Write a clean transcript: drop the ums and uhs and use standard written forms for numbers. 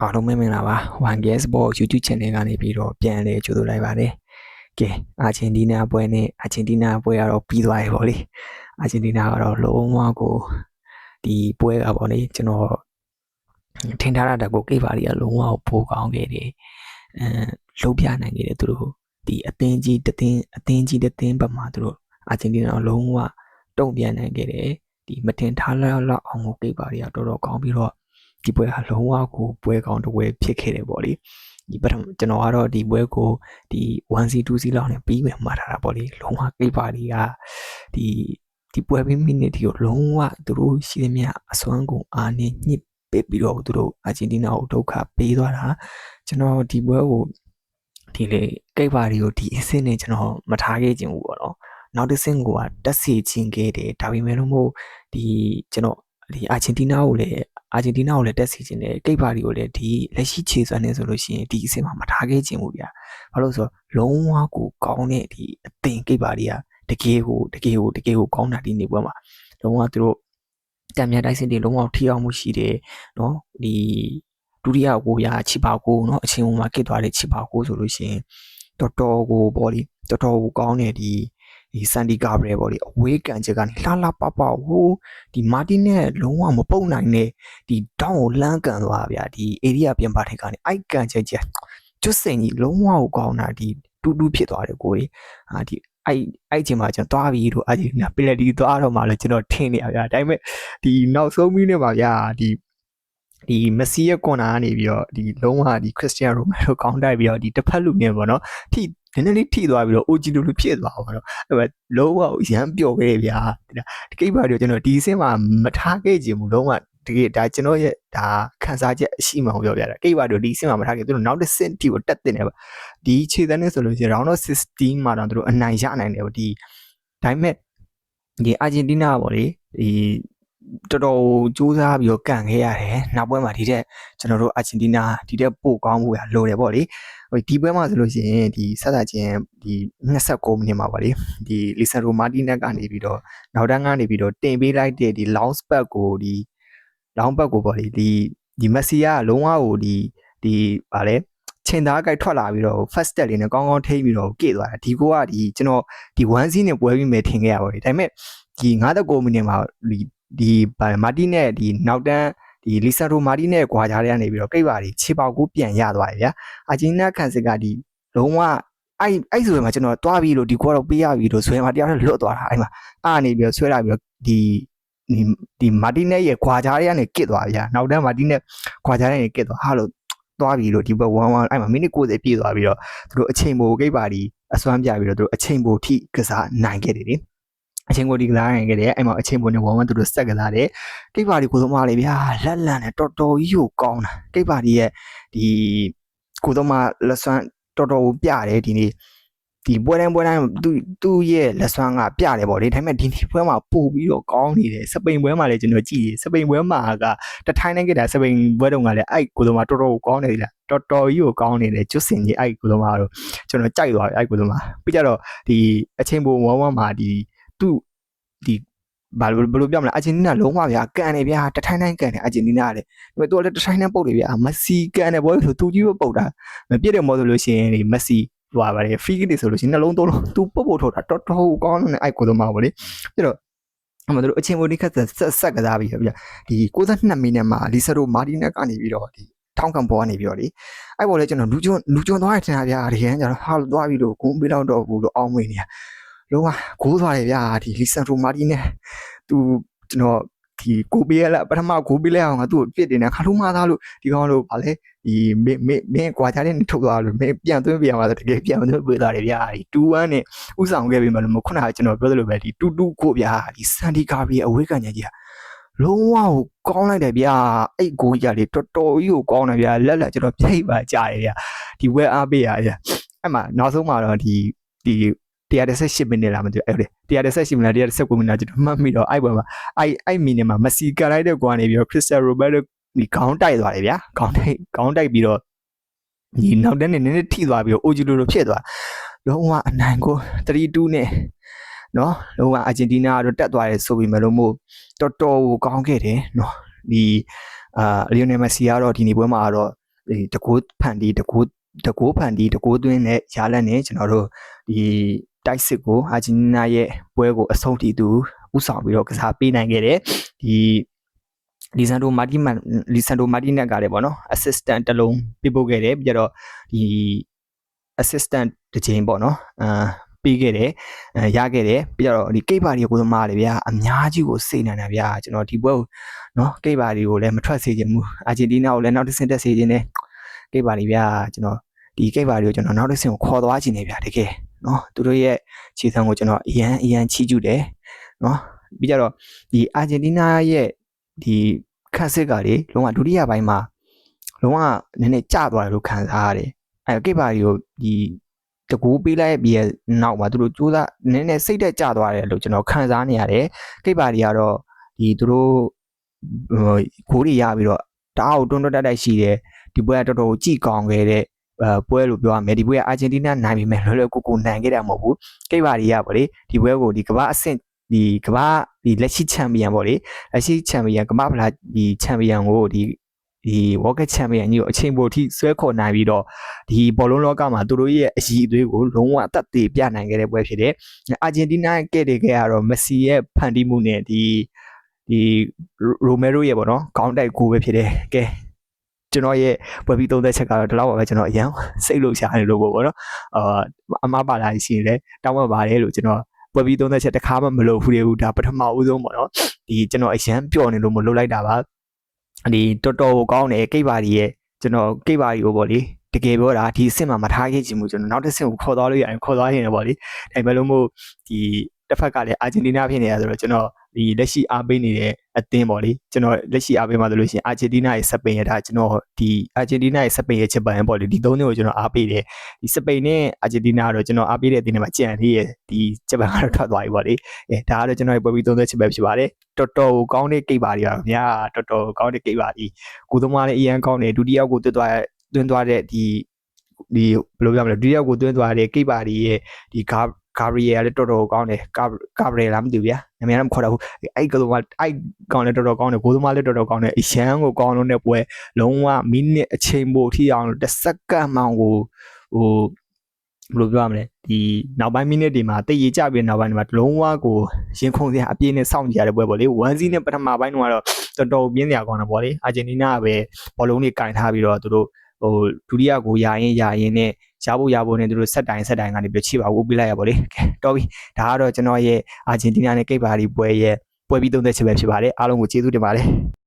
အားလုံးမင်္ဂလာပါ 1GS Sport YouTube Channel ကနေပြီးတော့ပြန်လဲကြိုဆိုလိုက်ပါတယ်ကဲအာဂျင်တီးနားပွဲနဲ့အာဂျင်တီးနားပွဲကတော့ပြီးသွားပြီပေါ့လေအာဂျင်တီးနားကတော့လုံးဝကိုဒီပွဲကပေါ့လေကျွန်တော်ထင်ထားတာကိုကိပါရီကလုံးဝကိုပိုကောင်းခဲ့တယ်လုံးပြနိုင်ခဲ့တယ်သူတို့ဒီအသင်းကြီးတစ်သင်းဘက်မှာသူတို့အာဂျင်တီးနားလုံးဝတုံ့ပြန်နိုင်ခဲ့တယ်ဒီမတင်ထားလောက်အောင်ကိုကိပါရီကတော်တော်ကောင်းပြီးတော့ဒီပွဲဟာလုံးဝကိုပွဲကောင်းတစ်ပွဲဖြစ်ခဲ့တယ်ပေါ့လေဒီပထမကျွန်တော်ကတော့ဒီပွဲကိုဒီ 1C 2C လောက်နဲ့ပြီးမယ်မှားထားတာပေါ့လေလုံးဝကိပါရီကဒီပွဲပြီးမိနစ်ဒီကိုလုံးဝသူတို့ရှိသမျှအစွမ်းကုန်အားနဲ့ညှစ်ပစ်ပြီးတော့သူတို့အာဂျင်တီးနားကိုဒုက္ခပေးသွားတာကျွန်တော်ဒီပွဲကိုဒီလေကိပါရီကိုဒီအဆင့်နဲ့ကျွန်တော်မထားခဲ့ခြင်းဘူးပေါ့နော်နောက်တစ်ဆင့်ကတက်စီချင်းခဲ့တယ်ဒါပေမဲ့လို့မို့ဒီကျွန်တော်ဒီအာဂျင်တီးနားကိုလည်းတက်စီခြင်းတယ်ကိတ်ပါရီကိုလည်းဒီလက်ရှိခြေစွမ်းနေဆိုလို့ရှိရင်ဒီအဆင့်မှာမထားခဲ့ခြင်းဘူးဗျာဘာလို့ဆိုတော့လုံးဝကိုကောင်းတဲ့ဒီအသင်ကိတ်ပါရီကတကယ်ကိုကောင်းတာဒီနေပွဲမှာလုံးဝသူတို့တံမြတ်တိုက်စစ်တွေလုံးဝထိအောင်မှုရှိတယ်နော်ဒီဒုတိယကိုရာချစ်ပါကိုနော်အချင်းဝင်မှာကစ်သွားတဲ့ချစ်ပါကိုဆိုလို့ရှိရင်တော်တော်ကိုပေါ့လေတော်တော်ကိုကောင်းတဲ့ဒီစန်ဒီကာဘရဲပေါ့လေအဝေးကန်ချက်ကနေလှပပဟိုဒီမာတင်နဲ့လုံးဝမပုတ်နိုင်တဲ့ဒီတောင်းကိုလမ်းကန်သွားဗျာဒီ area ပြန်ပါထိပ်ကနေအိုက်ကန်ချက်ကျွတ်စင်ကြီးလုံးဝကိုကောင်းတာဒီတူဖြစ်သွားတယ်ကိုကြီးဒီအဲ့ချိန်မှာကျွန်တော်သွားပြီးတော့အာဂျင်တီးနားပီလက်တီသွားတော့မှလည်းကျွန်တော်ထင်နေရဗျာဒါပေမဲ့ဒီနောက်ဆုံးမိနစ်မှာဗျာဒီမက်ဆီရဲ့ကွန်နာကနေပြီးတော့ဒီလုံးဝဒီခရစ္စတီယာနိုရိုမဲရိုကောင်းတိုက်ပြီးတော့ဒီတစ်ဖက်လူနေပေါ့နော်ထိနည်းနည်းလေးထိသွားပြီးတော့ OG လူဖြစ်သွားပါတော့အဲ့မဲ့လုံးဝရမ်းပျော်ခဲ့ဗျာဒီကိတ်ပါတော့ကျွန်တော်ဒီအဆင့်မှာမထားခဲ့ခြင်းဘူးလုံးဝတကယ်ဒါကျွန်တော်ရဲ့ဒါခန်းစားချက်အရှိမှပြောပြတာကိတ်ပါတော့ဒီအဆင့်မှာမထားခဲ့သူတို့နောက်တစ်ဆင့်တီကိုတက်တင်တယ်ပါဒီခြေသန်းနဲ့ဆိုလို့ရှိရင် round of 16မှာတော့သူတို့အနိုင်ရနိုင်တယ်ပေါ့ဒီဒါပေမဲ့ဒီအာဂျင်တီးနားပေါ့လေဒီတော်တော်စူးစမ်းပြီးတော့ကန်ခဲ့ရတယ်နောက်ပွဲမှာဒီတဲ့ကျွန်တော်တို့အာဂျင်တီးနားဒီတဲ့ပို့ကောင်းမှုရလိုတယ်ပေါ့လေဒီပွဲမှာဆိုလို့ရှိရင်ဒီဆက်စားချင်းဒီ29မိနစ်မှာပါလေဒီလီဆန်ရိုမာတီနက်ကနေပြီးတော့နောက်တန်းကနေပြီးတော့တင်ပေးလိုက်တဲ့ဒီ long back ကိုဒီ long back ကိုပေါ့လေဒီမက်ဆီကလုံးဝကိုဒီဗာလေချိန်သားကြိုက်ထွက်လာပြီးတော့ first step လေးနဲ့ကောင်းကောင်းထိပြီးတော့ကေ့သွားတာဒီကိုကဒီကျွန်တော်ဒီ 1C နဲ့ပွဲပြီးမယ်ထင်ခဲ့ရပါလေဒါပေမဲ့ဒီ59မိနစ်မှာဒီမာတီနဲ့ဒီနောက်တန်းဒီလီဆာရိုမာတီနဲ့ကွာကြားထဲကနေပြီးတော့ကိတ်ပါတွေခြေပေါက်ကိုပြန်ရသွားတယ်ဗျာအာဂျင်တီးနားခန့်စစ်ကဒီလုံးဝအဲ့ဆိုရင်မှကျွန်တော်တွားပြီးလို့ဒီကွာတော့ပေးရပြီးလို့ဆွဲမှာတရားလွတ်သွားတာအဲ့မှာအားနေပြီးတော့ဆွဲလာပြီးတော့ဒီမာတီနဲ့ရဲ့ကွာကြားထဲကနေကစ်သွားဗျာနောက်တန်းမာတီနဲ့ကွာကြားထဲကနေကစ်သွားဟာလို့တွားပြီးလို့ဒီဘက်1-1အဲ့မှာမိနစ်90ပြည့်သွားပြီးတော့သူတို့အချိန်ပိုကိတ်ပါဒီအစွမ်းပြပြီးတော့သူတို့အချိန်ပိုထိကစားနိုင်ခဲ့တယ်လေအချင်းကိုဒီကစားနိုင်ခဲ့တယ်အဲ့မှာအချင်းပုံနဲ့1-1သူတို့ဆက်ကစားတယ်ကိတ်ပါဒီကိုသုံးမလေးဗျာလက်လန့်နဲ့တော်တော်ကြီးကိုကောင်းတာကိတ်ပါဒီရဲ့ဒီကိုသုံးမလက်စွမ်းတော်တော်ကိုပြတယ်ဒီနေ့ဒီပွဲတိုင်းသူ့ရဲ့လက်စွမ်းကပြတယ်ပေါ့လေဒါပေမဲ့ဒီနေ့ပွဲမှာပို့ပြီးတော့ကောင်းနေတယ်စပိန်ပွဲမှာလည်းကျွန်တော်ကြည့်စပိန်ပွဲမှာကတထိုင်းနိုင်ခဲ့တာစပိန်ပွဲတုန်းကလည်းအဲ့ကိုသုံးမတော်တော်ကိုကောင်းနေတယ်တော်တော်ကြီးကိုကောင်းနေတယ်ကျွတ်စင်ကြီးအဲ့ကိုသုံးမတော့ကျွန်တော်ကြိုက်သွားပြီအဲ့ကိုသုံးမပြီးကြတော့ဒီအချင်းပုံ1-1မှာဒီသူ့ဒီဘာလို့ပြောမလဲအာဂျင်တီးနားလုံးဝဗျာကန်နေဗျာတထိုင်းကန်နေအာဂျင်တီးနားလည်းဒါပေမဲ့သူကလည်းတထိုင်းပုတ်တယ်ဗျာမက်ဆီကန်နေဘောဆိုသူကြီးပဲပုတ်တာမပြည့်တယ်မောဆိုလို့ရှိရင်ဒီမက်ဆီဟိုပါလေ free kick တွေဆိုလို့ရှိရင်နှလုံးသုံးလုံးသူပုတ်ထုတ်တာတော်တော်ကောင်းနေအဲ့ကိုတော့မှာပေါ့လေပြီးတော့အမှန်တို့အချင်းမိုဒီခက်ဆက်ကစားပြီးဗျာဒီ62မိနစ်မှာလီဆာရိုမာတီနက်ကနေပြီးတော့ဒီထောင်းကန်ပေါ်ကနေပြီးတော့လေအဲ့ပေါ်လေကျွန်တော်လူကျွန်းသွားရထင်တာဗျာဒီကကျတော့ဟာလို့သွားပြီးတော့ဂုံးပေးတော့တော့ဘူးလို့အောင်းမေးနေရလုံးဝဂိုးသွားတယ်ဗျာဒီလီဆန်ရိုမာတီနဲ့သူကျွန်တော်ဒီကိုပေးရလားပထမဂိုးပေးလိုက်အောင်ငါသူ့ကိုပြစ်တင်တယ်ခါလုံးမသားလို့ဒီကောင်လို့ဗာလဲဒီမင်းကွာချာတဲ့ထုတ်သွားလို့မင်းပြန်သွင်းပြရမှာဆိုတကယ်ပြန်သွင်းပေးသွားတယ်ဗျာဒီ2-1နဲ့ဥဆောင်ခဲ့ပြီးမှလို့ခုနကကျွန်တော်ပြောသလိုပဲဒီ2-2ကိုဗျာဒီစန်ဒီကာဘီအဝေးကန်ကြီးကလုံးဝကိုကောင်းလိုက်တယ်ဗျာအဲ့ဂိုးကြီးလေတော်တော်ကြီးကိုကောင်းတယ်ဗျာလက်ကျွန်တော်ပြိတ်ပါကြားတယ်ဗျာဒီဝဲအားပေးရဗျာအဲ့မှာနောက်ဆုံးမှာတော့ဒီ118မိနစ်လားမသိဘူးအဲ့118မိနစ်119မိနစ်ကျွန်တော်မှတ်မိတော့အဲ့ဘက်မှာအဲ့မိနစ်မှာမက်ဆီကန်လိုက်တဲ့ကွာနေပြီးတော့ခရစ္စတီယာနိုရိုမဲရိုဒီခေါင်းတိုက်သွားတယ်ဗျာခေါင်းတိုက်ပြီးတော့ဒီနောက်တန်းနေနည်းနည်းထိသွားပြီးတော့ OG လိုဖြစ်သွားလုံးဝအနိုင်ကို3-2နဲ့နော်လုံးဝအာဂျင်တီးနားကတော့တက်သွားတယ်ဆိုပြီးမှလို့မို့တော်တော်ကိုကောင်းခဲ့တယ်နော်ဒီလီယိုနယ်မက်ဆီကတော့ဒီနေ့ပွဲမှာကတော့ တကိုးဖန်တီးတကိုးသွင်းတဲ့ရလတ်နဲ့ကျွန်တော်တို့ဒီတိုက်စစ်ကိုအာဂျင်တီးနားရဲ့ပွဲကိုအဆုံးထိသူဥဆောင်ပြီးတော့ကစားပေးနိုင်ခဲ့တယ်ဒီလီဆန်ဒိုမာတီနက်ကလည်းပေါ့နော် assistant တစ်လုံးပေးပို့ခဲ့တယ်ပြီးတော့ဒီ assistant တစ်ချိန်ပေါ့နော်ပေးခဲ့တယ်ရခဲ့တယ်ပြီးတော့ဒီကိတ်ပါတွေကိုသမားလေဗျာအများကြီးကိုစိတ်နိုင်တာဗျာကျွန်တော်ဒီပွဲကိုနော်ကိတ်ပါတွေကိုလည်းမထွက်စေချင်ဘူးအာဂျင်တီးနားကိုလည်းနောက်တစ်ဆင့်တက်စေချင်တယ်ကိတ်ပါတွေဗျာကျွန်တော်ဒီကိတ်ပါတွေကိုကျွန်တော်နောက်တစ်ဆင့်ကိုခေါ်သွားချင်တယ်ဗျာတကယ်နော်သူတို့ရဲ့ခြေစံကိုကျွန်တော်အရန်ချီးကျူးတယ်နော်ပြီးကြတော့ဒီအာဂျင်တီးနားရဲ့ဒီခန့်စစ်ကလေလုံးဝဒုတိယပိုင်းမှာလုံးဝနည်းနည်းကျသွားတယ်လို့ခံစားရတယ်ကိတ်ပါတွေကိုဒီတကူပေးလိုက်ပြီးနောက်မှာသူတို့စူးစမ်းနည်းနည်းစိတ်သက်ကျသွားတယ်လို့ကျွန်တော်ခံစားနေရတယ်ကိတ်ပါတွေကတော့ဒီသူတို့ဂိုးတွေရပြီးတော့တအားကိုတွန်းတိုက်ရှိတယ်ဒီပွဲကတော်တော်ကြည့်ကောင်းခဲ့တဲ့ပွဲလို့ပြောရမယ်ဒီပွဲကအာဂျင်တီးနားနိုင်ပြီမဲ့လွယ်လွယ်ကူကူနိုင်ခဲ့တာမဟုတ်ဘူးကိတ်ပါတွေကပေါ့လေဒီပွဲကိုဒီကမ္ဘာအဆင့်ဒီကမ္ဘာဒီလက်ရှိချန်ပီယံပေါ့လေလက်ရှိချန်ပီယံကမ္ဘာဖလားဒီချန်ပီယံကိုဒီ World Cup Champion ကြီးကိုအချိန်ပိုထိဆွဲခေါ်နိုင်ပြီးတော့ဒီဘောလုံးလောကမှာသူတို့ရဲ့အရည်အသွေးကိုလုံးဝအသက်သေပြနိုင်ခဲ့တဲ့ပွဲဖြစ်တယ်။အာဂျင်တီးနားကဲ့တယ်ခဲ့ရတော့မက်ဆီရဲ့ဖန်တီးမှုနဲ့ဒီရိုမဲရိုရဲ့ပေါ့နော်ခေါင်းတိုက်ကိုပဲဖြစ်တယ်။ကဲကျွန်တော်ရဲ့ပွဲပြီးသုံးသက်ချက်ကတော့ဒီလောက်ပါပဲကျွန်တော်အရန်စိတ်လို့ရှာနေလို့ပေါ့နော်။အမှားပါလာရှိရင်လည်းတောင်းပန်ပါတယ်လို့ကျွန်တော်ပွဲပြီးသုံးသက်ချက်တစ်ခါမှမလုပ်ဘူးလေဘူးဒါပထမဦးဆုံးပေါ့နော်။ဒီကျွန်တော်အရန်ပျော်နေလို့မလုပ်လိုက်တာပါ။ဒီတော်တော်ကိုကောင်းတယ်ကိတ်ပါရီရဲ့ကျွန်တော်ကိတ်ပါရီကိုပေါ့လေတကယ်ပြောတာဒီအဆင့်မှာမထားခဲ့ချင်ဘူးကျွန်တော်နောက်တစ်ဆင့်ကိုခေါ်သွားလို့ရရင်ခေါ်သွားရင်ပေါ့လေဒါပေမဲ့လို့မို့ဒီတစ်ဖက်ကလည်းအာဂျင်တီးနားဖြစ်နေရဆိုတော့ကျွန်တော်ဒီလက်ရှိအားပေးနေတဲ့အသင်းပေါ့လေကျွန်တော်လက်ရှိအားပေးမှဆိုလို့ရှိရင်အာဂျင်တီးနားရဲ့စပိန်ရဲ့ဒါကျွန်တော်ဒီအာဂျင်တီးနားရဲ့စပိန်ရဲ့ဂျပန်ပေါ့လေဒီသုံးမျိုးကိုကျွန်တော်အားပေးတယ်ဒီစပိန်နဲ့အာဂျင်တီးနားတော့ကျွန်တော်အားပေးတဲ့အသင်းတွေမှာကြံသေးရဲ့ဒီဂျပန်ကတော့ထွက်သွားပြီပေါ့လေဒါကတော့ကျွန်တော်ရဲ့ပွဲပြီးသုံးသက်ချက်ပဲဖြစ်ပါတယ်တော်တော်ကိုကောင်းတဲ့ကိတ်ပါတွေပါဗျာတော်တော်ကောင်းတဲ့ကိတ်ပါဒီကိုသမားလည်းအရန်ကောင်းတယ်ဒုတိယကိုသွင်းသွားတဲ့ဒီဘယ်လိုပြောမလဲဒုတိယကိုသွင်းသွားတဲ့ကိတ်ပါတွေရဲ့ဒီကာဘရီယယ်လည်းတော်တော်ကောင်းတယ်ကာဘရီယယ်လားမသိဘူးဗျာနာမည်လည်းမခေါ်တော့ဘူးအဲ့ကောင်လည်းတော်တော်ကောင်းတယ်ကိုသမားလည်းတော်တော်ကောင်းတယ်အရန်ကိုကောင်းလို့တဲ့ပွဲလုံးဝမိနစ်အချိန်ပိုထိအောင်တစ်စက္ကန့်မှကိုဟိုဘယ်လိုပြောရမလဲဒီနောက်ပိုင်းမိနစ်တွေမှာတိတ်ရကြပြီးနောက်ပိုင်းတွေမှာလုံးဝကိုရင်ခုန်စရာအပြည့်နဲ့စောင့်ကြရတဲ့ပွဲပေါ့လေ1-0နဲ့ပထမပိုင်းတော့တော်တော်ပြင်းစရာကောင်းတာပေါ့လေအာဂျင်တီးနားကပဲဘောလုံးတွေကင်ထားပြီးတော့သူတို့ဟိုဒုတိယကိုရရင်နဲ့ရဖို့နဲ့သူတို့ဆက်တိုင်းကနေပြီးချိပါဦးပြလိုက်ရပါလေတော်ပြီဒါကတော့ကျွန်တော်ရဲ့အာဂျင်တီးနားနဲ့ကိတ်ပါရီပွဲရဲ့ပွဲပြီးသုံးသက်ချက်ပဲဖြစ်ပါတယ်အားလုံးကိုကျေးဇူးတင်ပါတယ်